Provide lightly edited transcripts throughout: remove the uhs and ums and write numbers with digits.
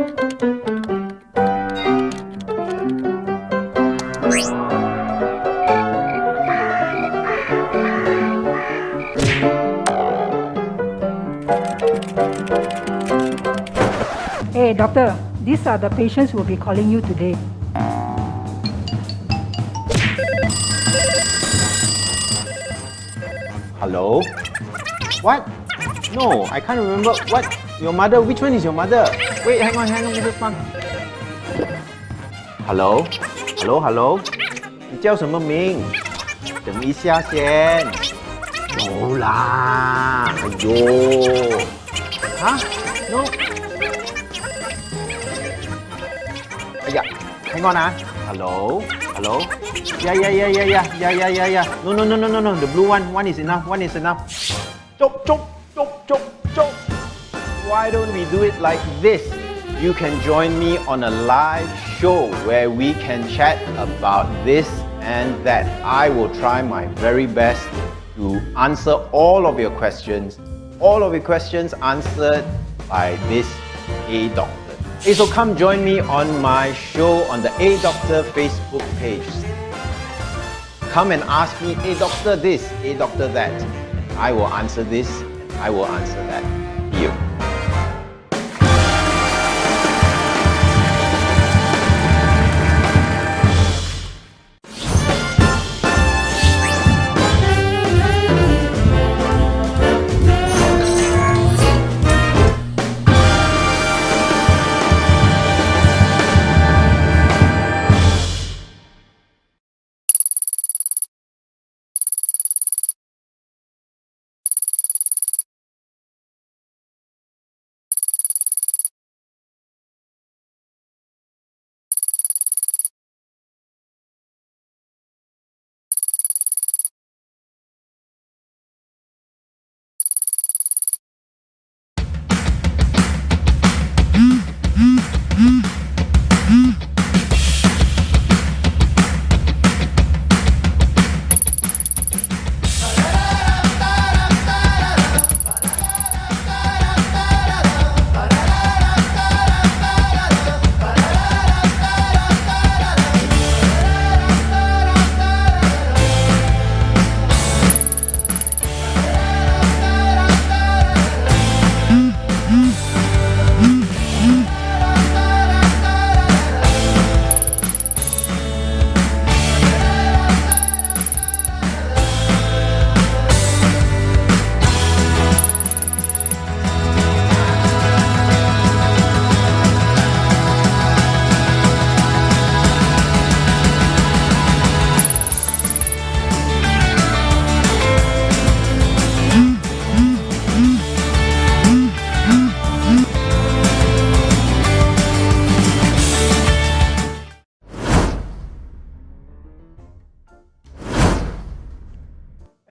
Hey, doctor, these are the patients who will be calling you today. Hello? What? No, I can't remember. What? Your mother? Which one is your mother? Wait, hang on, Mr. Fang. Hello? Hello, hello? 你叫什么名？等一下先。有啦，哎呦，啊 ？No？ 哎呀 ，hang on 啊 ，hello hello， yeah no the blue one is enough chop why don't we do it like this you can join me on a live show where we can chat about this and that I will try my very best to answer all of your questions answered by this A Doctor. Hey, so come join me on my show on the A Doctor Facebook page. Come and ask me, A Doctor this, A Doctor that. I will answer this, and I will answer that. See you.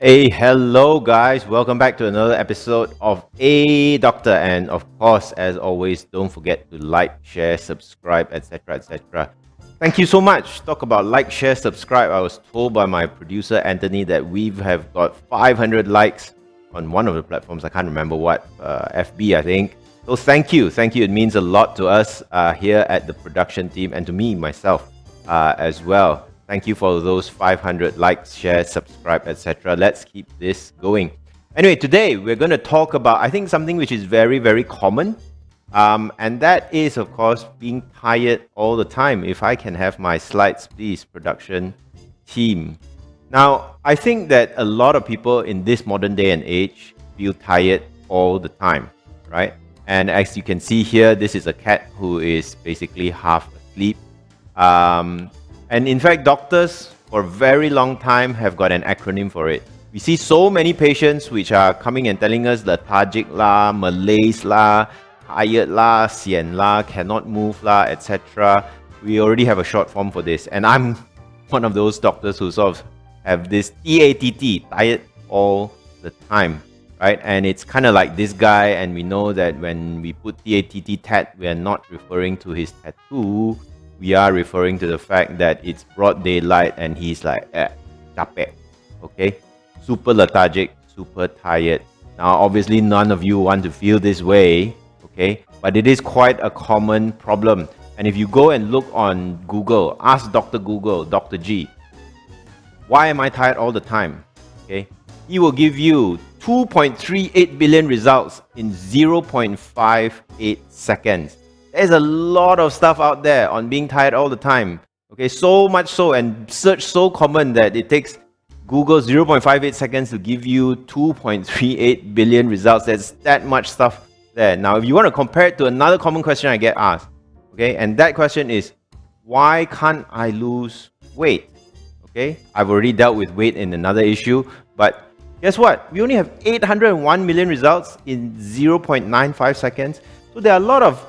Hey, hello guys, welcome back to another episode of A Doctor, and of course, as always, don't forget to like, share, subscribe, etc, etc. Thank you so much. Talk about like, share, subscribe. I was told by my producer Anthony that we have got 500 likes on one of the platforms. I can't remember what, FB I think. So thank you, it means a lot to us here at the production team and to me myself as well. Thank you for those 500 likes, shares, subscribe, etc. Let's keep this going. Anyway, today we're going to talk about, I think, something which is very, very common. And that is, of course, being tired all the time. If I can have my slides, please, production team. Now, I think that a lot of people in this modern day and age feel tired all the time, right? And as you can see here, this is a cat who is basically half asleep. And in fact, doctors for a very long time have got an acronym for it. We see so many patients which are coming and telling us lethargic lah, malaise lah, tired lah, sian lah, cannot move lah, etc. We already have a short form for this. And I'm one of those doctors who sort of have this TATT, tired all the time, right? And it's kind of like this guy, and we know that when we put TATT tat, we are not referring to his tattoo. We are referring to the fact that it's broad daylight and he's like, capek, okay? Super lethargic, super tired. Now, obviously, none of you want to feel this way, okay? but it is quite a common problem. And if you go and look on Google, ask Dr. Google, Dr. G, why am I tired all the time? Okay, he will give you 2.38 billion results in 0.58 seconds. There's a lot of stuff out there on being tired all the time. Okay, so much so, and search so common that it takes Google 0.58 seconds to give you 2.38 billion results. There's that much stuff there. Now, if you want to compare it to another common question I get asked, okay, and that question is, why can't I lose weight? Okay, I've already dealt with weight in another issue, but guess what? We only have 801 million results in 0.95 seconds. So there are a lot of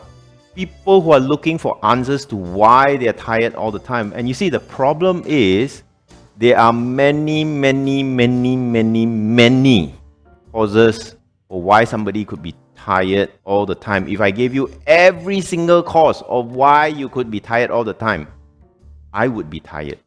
people who are looking for answers to why they are tired all the time. And you see, the problem is there are many causes for why somebody could be tired all the time. If I gave you every single cause of why you could be tired all the time, I would be tired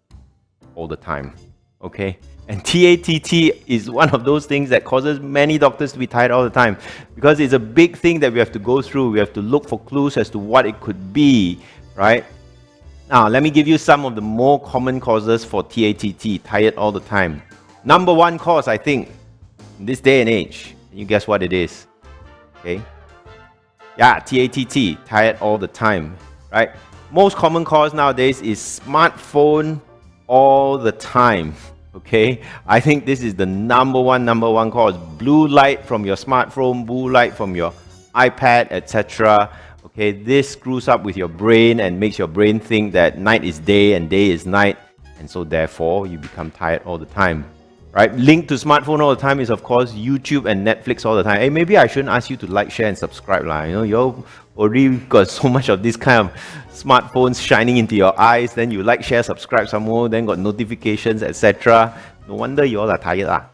all the time. Okay? And TATT is one of those things that causes many doctors to be tired all the time, because it's a big thing that we have to go through. We have to look for clues as to what it could be, right? Now, let me give you some of the more common causes for TATT, tired all the time. Number one cause, I think, in this day and age, you guess what it is? Okay? Yeah, TATT, tired all the time, right? Most common cause nowadays is smartphone all the time. Okay, I think this is the number one cause. Blue light from your smartphone, blue light from your iPad, etc. Okay, this screws up with your brain and makes your brain think that night is day and day is night, and so therefore you become tired all the time. Right? Linked to smartphone all the time is, of course, YouTube and Netflix all the time. Hey, maybe I shouldn't ask you to like, share, and subscribe, lah. You know, you're already got so much of this kind of smartphones shining into your eyes. Then you like, share, subscribe some more. Then got notifications, etc. No wonder you all are tired, lah.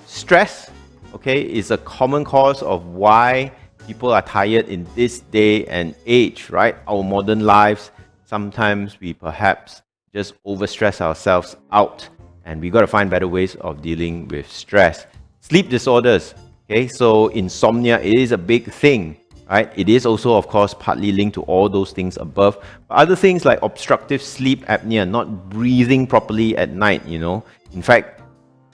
Stress, okay, is a common cause of why people are tired in this day and age. Right? Our modern lives, sometimes we perhaps just overstress ourselves out. And we got to find better ways of dealing with stress. Sleep disorders, okay, so insomnia is a big thing, right? It is also, of course, partly linked to all those things above. But other things like obstructive sleep apnea, not breathing properly at night, you know. In fact,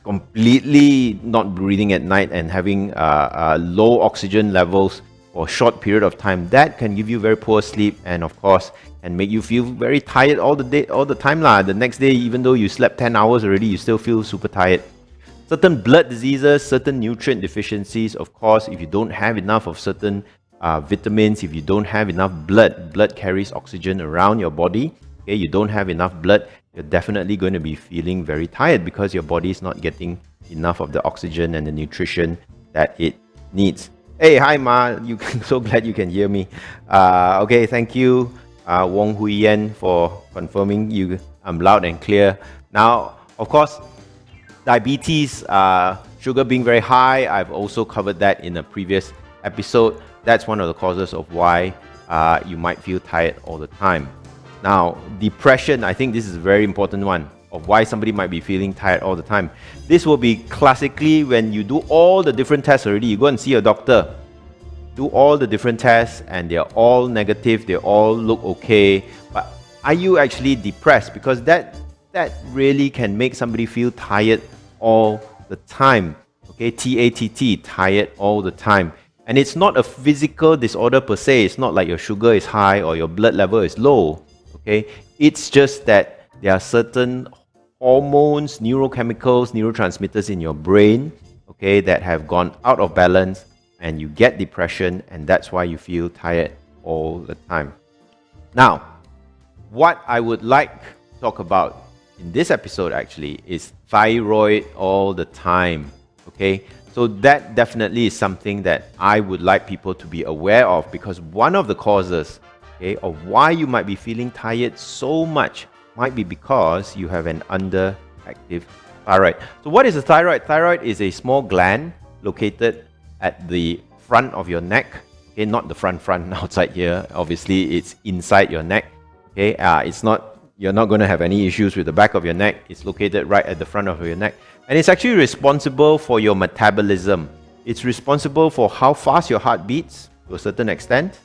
completely not breathing at night and having low oxygen levels for a short period of time, that can give you very poor sleep, and of course and make you feel very tired all the time lah. The next day, even though you slept 10 hours already, you still feel super tired. Certain blood diseases, certain nutrient deficiencies, of course, if you don't have enough of certain vitamins, if you don't have enough blood carries oxygen around your body, okay, you don't have enough blood, you're definitely going to be feeling very tired because your body is not getting enough of the oxygen and the nutrition that it needs. Hey, hi Ma, so glad you can hear me. Okay, thank you. Wong Hui Yen for confirming I'm loud and clear. Now, of course, diabetes, sugar being very high, I've also covered that in a previous episode. That's one of the causes of why you might feel tired all the time. Now, depression, I think this is a very important one of why somebody might be feeling tired all the time. This will be classically when you do all the different tests already. You go and see a doctor, do all the different tests, and they're all negative, they all look okay, but are you actually depressed? Because that really can make somebody feel tired all the time. Okay, TATT, tired all the time. And it's not a physical disorder per se. It's not like your sugar is high or your blood level is low. Okay, it's just that there are certain hormones, neurochemicals, neurotransmitters in your brain, okay, that have gone out of balance, and you get depression, and that's why you feel tired all the time. Now, what I would like to talk about in this episode actually is thyroid all the time. Okay, so that definitely is something that I would like people to be aware of, because one of the causes, okay, of why you might be feeling tired so much might be because you have an underactive thyroid. So what is a thyroid? Thyroid is a small gland located at the front of your neck. Okay, not the front outside here. Obviously, it's inside your neck. Okay, you're not going to have any issues with the back of your neck. It's located right at the front of your neck, and it's actually responsible for your metabolism. It's responsible for how fast your heart beats. to a certain extent.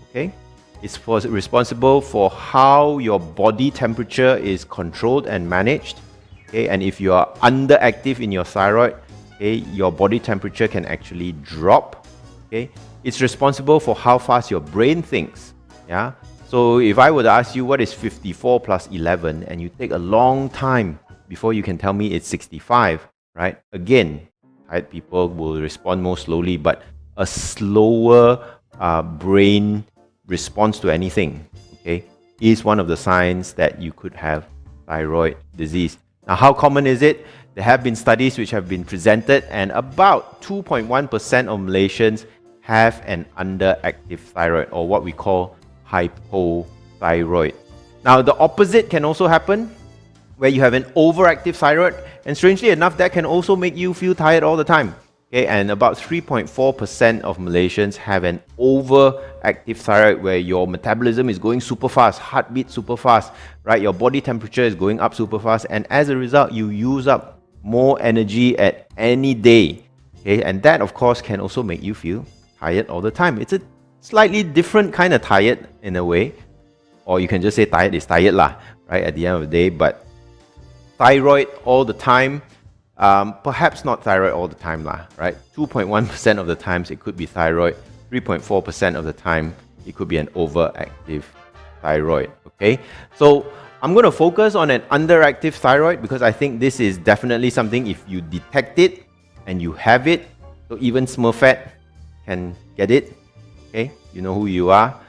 Okay, it's responsible for how your body temperature is controlled and managed. Okay, and if you are underactive in your thyroid, okay, your body temperature can actually drop. Okay, it's responsible for how fast your brain thinks. Yeah. So if I were to ask you what is 54 plus 11, and you take a long time before you can tell me it's 65, right? Again, tired people will respond more slowly, but a slower brain response to anything, okay, is one of the signs that you could have thyroid disease. Now, how common is it? There have been studies which have been presented, and about 2.1% of Malaysians have an underactive thyroid, or what we call hypothyroid. Now, the opposite can also happen, where you have an overactive thyroid, and strangely enough, that can also make you feel tired all the time. Okay, and about 3.4% of Malaysians have an overactive thyroid, where your metabolism is going super fast, heartbeat super fast, right? Your body temperature is going up super fast, and as a result, you use up more energy at any day. Okay, and that of course can also make you feel tired all the time. It's a slightly different kind of tired in a way, or you can just say tired is tired lah, right? At the end of the day, but thyroid all the time, perhaps not thyroid all the time lah, right? 2.1% of the times it could be thyroid, 3.4% of the time it could be an overactive thyroid, okay? So I'm going to focus on an underactive thyroid because I think this is definitely something, if you detect it and you have it, so even Smurfette can get it, okay? You know who you are.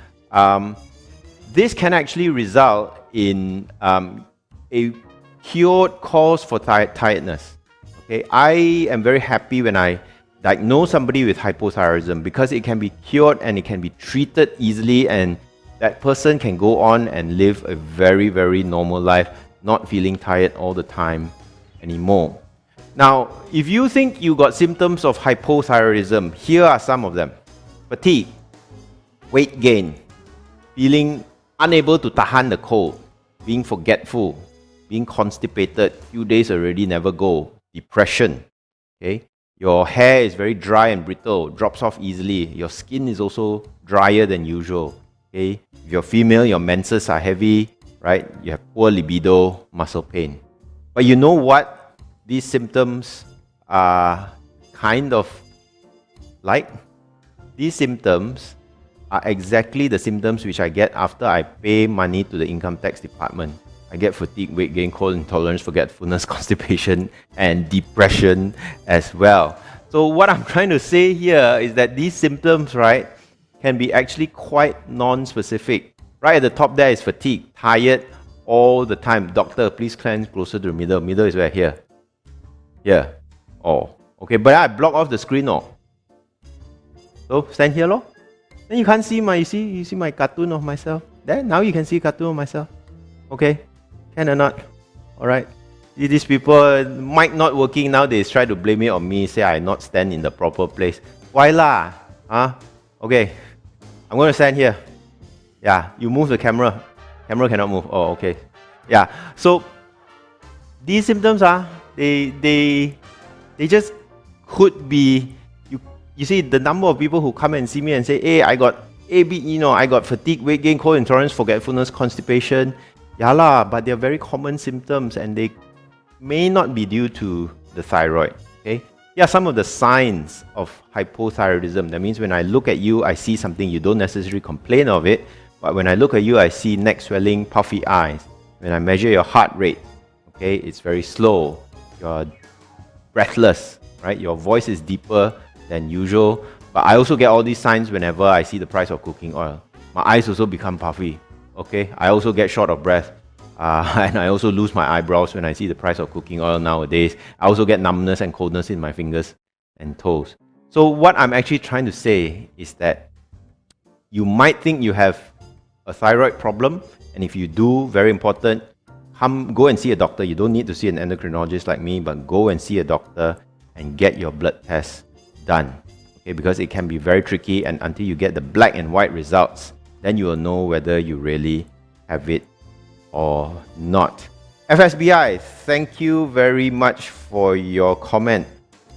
This can actually result in a cured cause for tiredness. Okay, I am very happy when I diagnose somebody with hypothyroidism because it can be cured and it can be treated easily, and that person can go on and live a very, very normal life, not feeling tired all the time anymore. Now, if you think you got symptoms of hypothyroidism, here are some of them. Fatigue, weight gain, feeling unable to tahan the cold, being forgetful, being constipated, few days already never go, depression, okay? Your hair is very dry and brittle, drops off easily. Your skin is also drier than usual, okay? If you're female, your menses are heavy, right? You have poor libido, muscle pain. But you know what these symptoms are kind of like? These symptoms are exactly the symptoms which I get after I pay money to the income tax department. I get fatigue, weight gain, cold intolerance, forgetfulness, constipation, and depression as well. So what I'm trying to say here is that these symptoms, right, can be actually quite non-specific. Right at the top there is fatigue, tired all the time. Doctor, please cleanse closer to the middle. Middle is where? Here. Here. Oh, okay, but I block off the screen, oh. So stand here, lor. Then you can't see you see my cartoon of myself. There, now you can see cartoon of myself. Okay. Can or not? Alright. These people, mic not working now, they try to blame it on me, say I not stand in the proper place. Why lah? Huh? Okay. I'm going to stand here. Yeah, you move the camera. Camera cannot move. Oh, okay. Yeah. So these symptoms are, they just could be, you see the number of people who come and see me and say, hey, I got I got fatigue, weight gain, cold intolerance, forgetfulness, constipation. Yeah lah, but they're very common symptoms and they may not be due to the thyroid, okay? Yeah, some of the signs of hypothyroidism. That means when I look at you, I see something, you don't necessarily complain of it, but when I look at you, I see neck swelling, puffy eyes. When I measure your heart rate, okay, it's very slow. You're breathless, right? Your voice is deeper than usual. But I also get all these signs whenever I see the price of cooking oil. My eyes also become puffy. Okay, I also get short of breath, and I also lose my eyebrows when I see the price of cooking oil nowadays. I also get numbness and coldness in my fingers and toes. So what I'm actually trying to say is that you might think you have a thyroid problem, and if you do, very important, go and see a doctor. You don't need to see an endocrinologist like me, but go and see a doctor and get your blood test done. Okay, because it can be very tricky, and until you get the black and white results, then you will know whether you really have it or not. FSBI, thank you very much for your comment.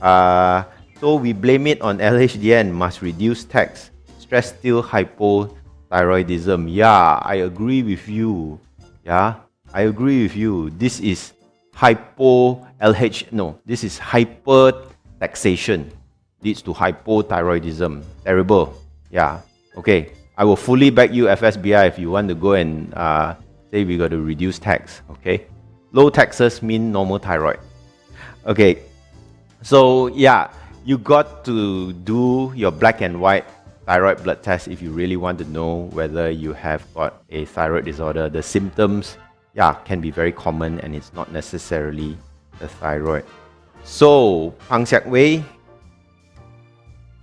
So we blame it on LHDN, must reduce tax. stress still hypothyroidism? Yeah, I agree with you. Yeah, I agree with you. This is this is hypertaxation. Leads to hypothyroidism. Terrible. Yeah. Okay. I will fully back you, FSBI, if you want to go and say we got to reduce tax. Okay. Low taxes mean normal thyroid. Okay. So yeah, you got to do your black and white thyroid blood test if you really want to know whether you have got a thyroid disorder. The symptoms, yeah, can be very common and it's not necessarily the thyroid. So, Pang Siak Wei,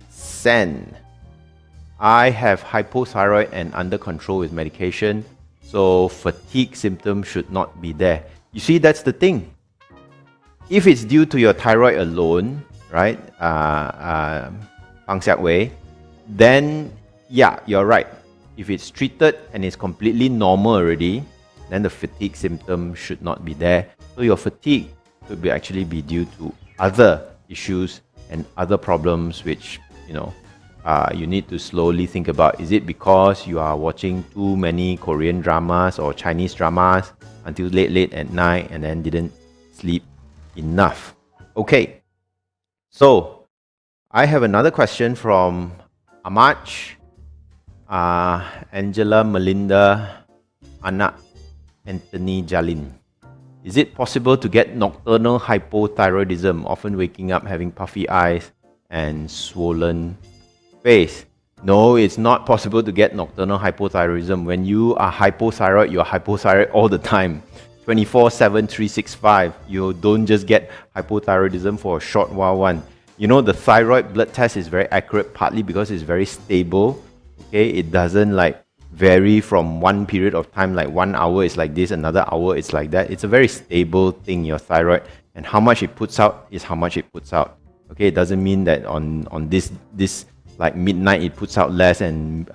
Sen. I have hypothyroid and under control with medication, so fatigue symptoms should not be there. You see, that's the thing. If it's due to your thyroid alone, right, Pang Siak Wei, then yeah, you're right. If it's treated and it's completely normal already, then the fatigue symptom should not be there. So your fatigue could be actually be due to other issues and other problems which, you need to slowly think about. Is it because you are watching too many Korean dramas or Chinese dramas until late at night and then didn't sleep enough? Okay, so I have another question from Amach, Angela, Melinda, Anna, Anthony, Jalin. Is it possible to get nocturnal hypothyroidism, often waking up having puffy eyes and swollen face? No, it's not possible to get nocturnal hypothyroidism. When you are hypothyroid, you're hypothyroid all the time. 24/7, 365. You don't just get hypothyroidism for a short while. The thyroid blood test is very accurate, partly because it's very stable. Okay, it doesn't vary from one period of time, like 1 hour is like this, another hour it's like that. It's a very stable thing, your thyroid, and how much it puts out is how much it puts out. Okay, it doesn't mean that on this like midnight it puts out less and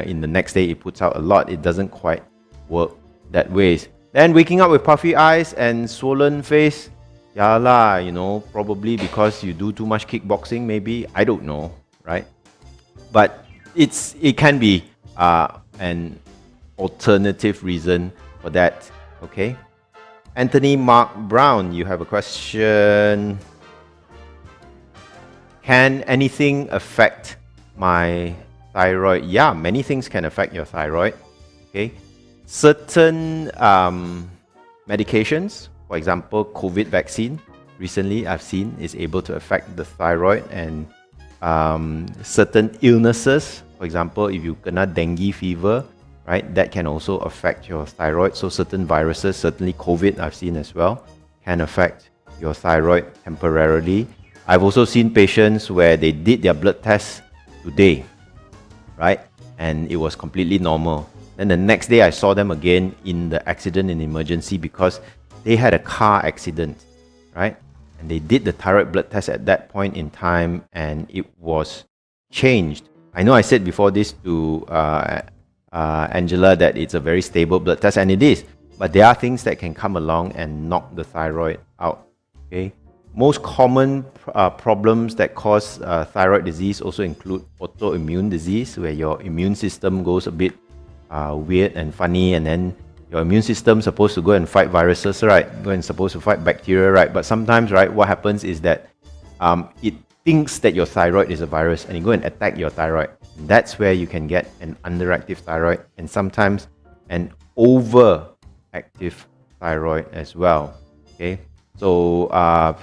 in the next day it puts out a lot. It doesn't quite work that way. Then waking up with puffy eyes and swollen face, yeah lah, probably because you do too much kickboxing, maybe, I don't know, right? But it can be an alternative reason for that. Okay, Anthony Mark Brown, you have a question. Can anything affect my thyroid? Yeah, many things can affect your thyroid. Okay, certain medications, for example, COVID vaccine, recently I've seen is able to affect the thyroid, and certain illnesses, for example, if you kena dengue fever, right, that can also affect your thyroid. So certain viruses, certainly COVID I've seen as well, can affect your thyroid temporarily. I've also seen patients where they did their blood test today, right, and it was completely normal. Then the next day I saw them again in the accident and emergency because they had a car accident, right? And they did the thyroid blood test at that point in time and it was changed. I know I said before this to Angela that it's a very stable blood test, and it is, but there are things that can come along and knock the thyroid out. Okay, most common problems that cause thyroid disease also include autoimmune disease, where your immune system goes a bit weird and funny, and then your immune system is supposed to go and fight viruses, right? Supposed to fight bacteria, right? But sometimes, right, what happens is that it thinks that your thyroid is a virus and you go and attack your thyroid. That's where you can get an underactive thyroid and sometimes an overactive thyroid as well. Okay, so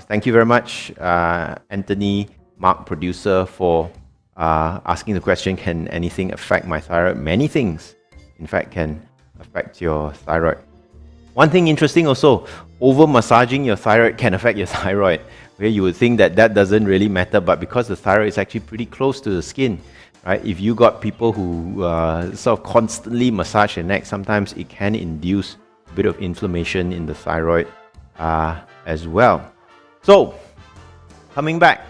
thank you very much, Anthony, Mark, producer, for asking the question, can anything affect my thyroid? Many things, in fact, can affect your thyroid. One thing interesting also, over massaging your thyroid can affect your thyroid, where you would think that that doesn't really matter, but because the thyroid is actually pretty close to the skin, right? If you got people who sort of constantly massage their neck, sometimes it can induce a bit of inflammation in the thyroid as well. So, coming back,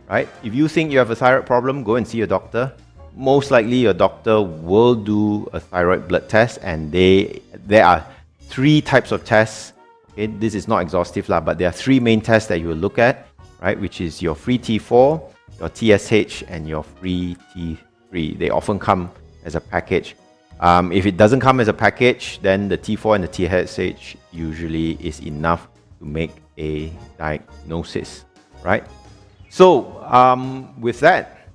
right? If you think you have a thyroid problem, go and see your doctor. Most likely your doctor will do a thyroid blood test, and there are 3 types of tests. Okay, this is not exhaustive but there are 3 main tests that you will look at, right? Which is your free T4, your TSH, and your free T3. free. They often come as a package. If it doesn't come as a package, then the T4 and the TSH usually is enough to make a diagnosis, right? So with that,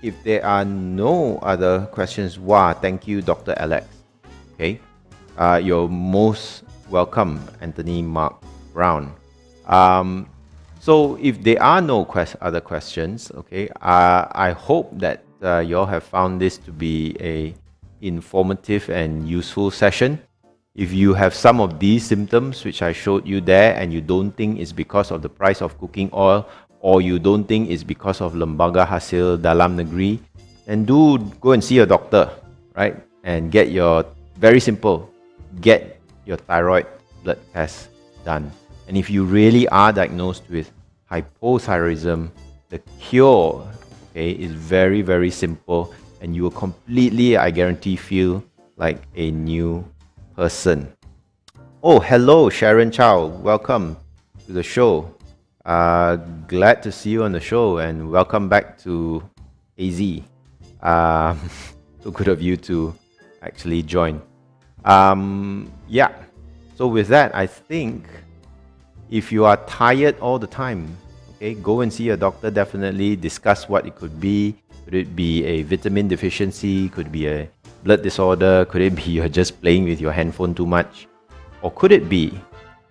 if there are no other questions, thank you, Dr. Alex. Okay, you're most welcome, Anthony Mark Brown. So if there are no other questions, okay, I hope that you all have found this to be a informative and useful session. If you have some of these symptoms which I showed you there and you don't think it's because of the price of cooking oil, or you don't think it's because of lembaga hasil dalam negeri, then do go and see your doctor, right? And get your, very simple, get your thyroid blood test done. And if you really are diagnosed with hypothyroidism, the cure, okay, is very, very simple, and you will completely, I guarantee, feel like a new person. Oh, hello, Sharon Chow. Welcome to the show. Glad to see you on the show, and welcome back to AZ. So good of you to actually join. Yeah. So with that, I think if you are tired all the time, okay, go and see your doctor. Definitely discuss what it could be. Could it be a vitamin deficiency? Could it be a blood disorder? Could it be you're just playing with your handphone too much? Or could it be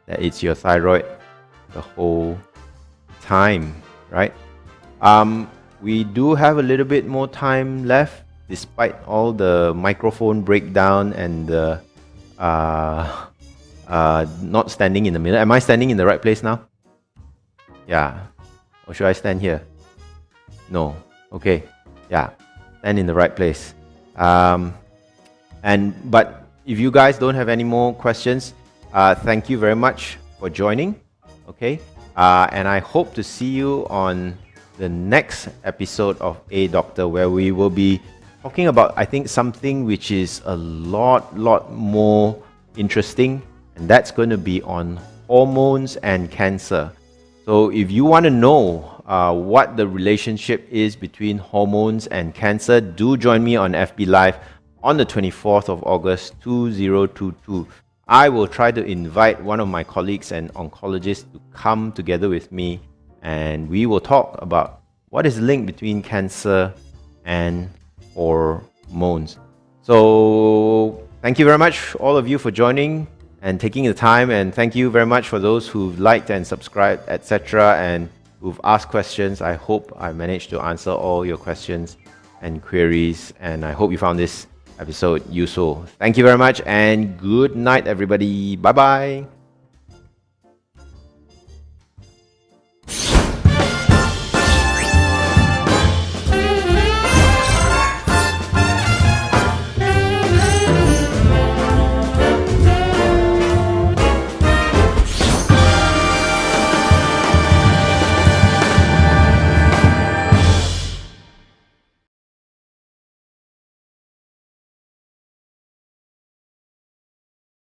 that it's your thyroid the whole time, right? We do have a little bit more time left, despite all the microphone breakdown and the not standing in the middle. Am I standing in the right place now? Yeah. Or should I stand here? No. Okay. Yeah. Stand in the right place. But if you guys don't have any more questions, thank you very much for joining. Okay. And I hope to see you on the next episode of A Doctor, where we will be talking about, I think, something which is a lot more interesting, and that's going to be on hormones and cancer. So if you want to know what the relationship is between hormones and cancer, do join me on FB Live on the 24th of August 2022. I will try to invite one of my colleagues and oncologists to come together with me, and we will talk about what is the link between cancer and hormones. So thank you very much, all of you, for joining and taking the time, and thank you very much for those who've liked and subscribed, etc., and who've asked questions. I hope I managed to answer all your questions and queries, and I hope you found this episode useful. Thank you very much, and good night, everybody. Bye bye.